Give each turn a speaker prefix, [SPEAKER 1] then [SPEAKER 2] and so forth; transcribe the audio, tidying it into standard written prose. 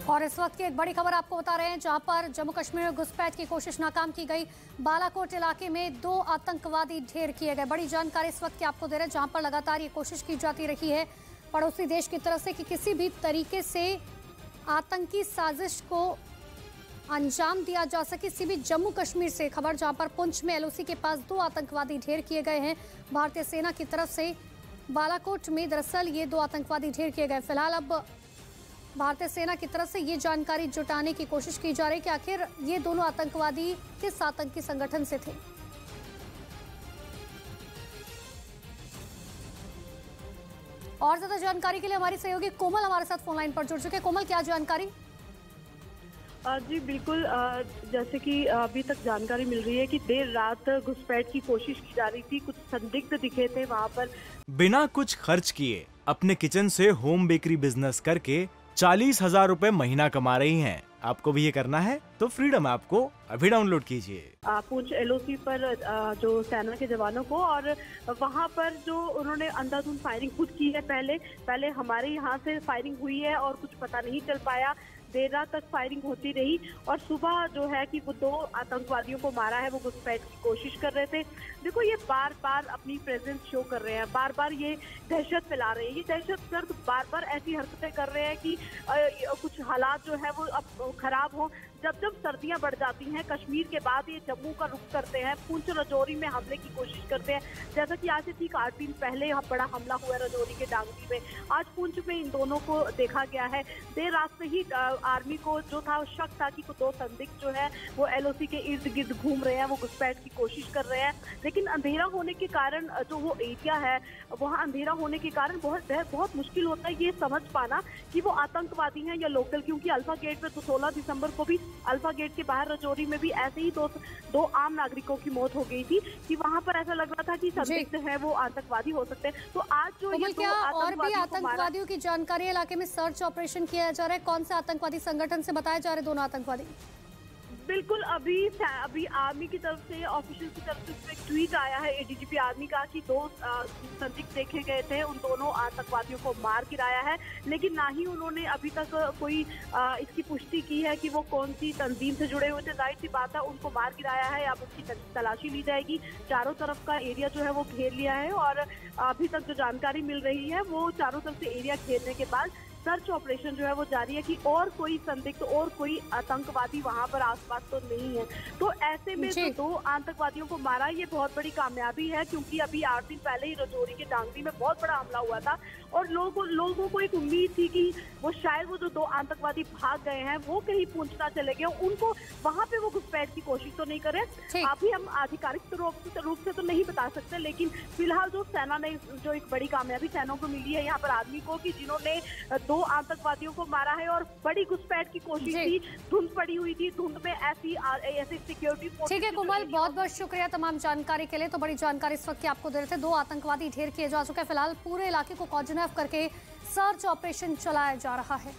[SPEAKER 1] और इस वक्त की एक बड़ी खबर आपको बता रहे हैं, जहां पर जम्मू कश्मीर में घुसपैठ की कोशिश नाकाम की गई। बालाकोट इलाके में 2 आतंकवादी ढेर किए गए। बड़ी जानकारी इस वक्त की आपको दे रहे हैं, जहां पर लगातार ये कोशिश की जाती रही है पड़ोसी देश की तरफ से कि किसी भी तरीके से आतंकी साजिश को अंजाम दिया जा सके। किसी भी जम्मू कश्मीर से खबर, जहां पर पुंछ में एलओसी के पास 2 आतंकवादी ढेर किए गए हैं भारतीय सेना की तरफ से। बालाकोट में दरअसल ये 2 आतंकवादी ढेर किए गए। फिलहाल अब भारतीय सेना की तरफ से ये जानकारी जुटाने की कोशिश की जा रही है कि आखिर ये दोनों आतंकवादी किस आतंकी संगठन से थे। और ज्यादा जानकारी के लिए हमारी सहयोगी कोमल हमारे साथ फोन लाइन पर जुड़ चुके हैं। कोमल, क्या जानकारी?
[SPEAKER 2] जी बिल्कुल, जैसे कि अभी तक जानकारी मिल रही है कि देर रात घुसपैठ की कोशिश की जा रही थी। कुछ संदिग्ध दिखे थे वहां पर।
[SPEAKER 3] बिना कुछ खर्च किए अपने किचन से होम बेकरी बिजनेस करके 40,000 रुपए महीना कमा रही हैं। आपको भी ये करना है तो फ्रीडम ऐप को अभी डाउनलोड कीजिए।
[SPEAKER 2] पुंछ एलओसी पर जो सेना के जवानों को, और वहां पर जो उन्होंने अंधाधुंध फायरिंग खुद की है। पहले हमारे यहाँ से फायरिंग हुई है और कुछ पता नहीं चल पाया। देर रात तक फायरिंग होती रही और सुबह जो है कि वो 2 आतंकवादियों को मारा है। वो घुसपैठ की कोशिश कर रहे थे। देखो, ये बार बार अपनी प्रेजेंस शो कर रहे हैं, बार बार ये दहशत फैला रहे हैं। ये दहशतगर्द बार बार ऐसी हरकतें कर रहे हैं कि कुछ हालात जो है वो अब खराब हो। जब जब सर्दियां बढ़ जाती हैं, कश्मीर के बाद ये जम्मू का रुख करते हैं, पुंछ राजौरी में हमले की कोशिश करते हैं। जैसा कि आज से ठीक 8 दिन पहले यहाँ बड़ा हमला हुआ है राजौरी के डांगरी में। आज पुंछ में इन दोनों को देखा गया है। देर रात से ही आर्मी को जो था शक था कि 2 संदिग्ध जो है वो एलओसी के इर्द गिर्द घूम रहे हैं, वो घुसपैठ की कोशिश कर रहे हैं। लेकिन अंधेरा होने के कारण, जो वो एरिया है वहाँ अंधेरा होने के कारण बहुत मुश्किल होता है ये समझ पाना कि वो आतंकवादी हैं या लोकल। क्योंकि अल्फा गेट पे तो 16 दिसंबर को भी अल्फा गेट के बाहर राजौरी में भी ऐसे ही दो आम नागरिकों की मौत हो गई थी कि वहां पर ऐसा लग रहा था कि संदिग्ध है वो आतंकवादी हो सकते हैं। तो आज जो ये
[SPEAKER 1] क्या और भी आतंकवादियों की जानकारी इलाके में सर्च ऑपरेशन किया जा रहा है? कौन से आतंकवादी संगठन से बताए जा रहे दोनों आतंकवादी?
[SPEAKER 2] बिल्कुल, अभी आर्मी की तरफ से, ऑफिशियल की तरफ से एक ट्वीट आया है एडीजीपी आर्मी का कि 2 संदिग्ध देखे गए थे, उन दोनों आतंकवादियों को मार गिराया है। लेकिन ना ही उन्होंने अभी तक कोई इसकी पुष्टि की है कि वो कौन सी तंजीम से जुड़े हुए थे। जाहिर सी बात है, उनको मार गिराया है, अब उसकी तलाशी ली जाएगी। चारों तरफ का एरिया जो है वो घेर लिया है और अभी तक जो जानकारी मिल रही है वो चारों तरफ से एरिया घेरने के बाद सर्च ऑपरेशन जो है वो जारी है कि और कोई संदिग्ध और कोई आतंकवादी वहां पर आसपास तो नहीं है। तो ऐसे में जो 2 आतंकवादियों को मारा, ये बहुत बड़ी कामयाबी है। क्योंकि अभी 8 दिन पहले ही राजौरी के डांगरी में बहुत बड़ा हमला हुआ था और लोगों को एक उम्मीद थी कि वो शायद वो जो 2 आतंकवादी भाग गए हैं वो कहीं पहुंचना चले गए, उनको वहां पे वो घुसपैठ की कोशिश तो नहीं करे। अभी हम आधिकारिक रूप से तो नहीं बता सकते, लेकिन फिलहाल जो सेना ने, जो एक बड़ी कामयाबी सेना को मिली है यहाँ पर आर्मी को, कि जिन्होंने 2 आतंकवादियों को मारा है और बड़ी घुसपैठ की कोशिश थी। धुंध पड़ी हुई थी, धुंध में ऐसी सिक्योरिटी।
[SPEAKER 1] ठीक है कोमल, बहुत बहुत शुक्रिया तमाम जानकारी के लिए। तो बड़ी जानकारी इस वक्त की आपको दे रहे थे। 2 आतंकवादी ढेर किए जा चुके हैं। फिलहाल पूरे इलाके को कोऑर्डिनेट करके सर्च ऑपरेशन चलाया जा रहा है।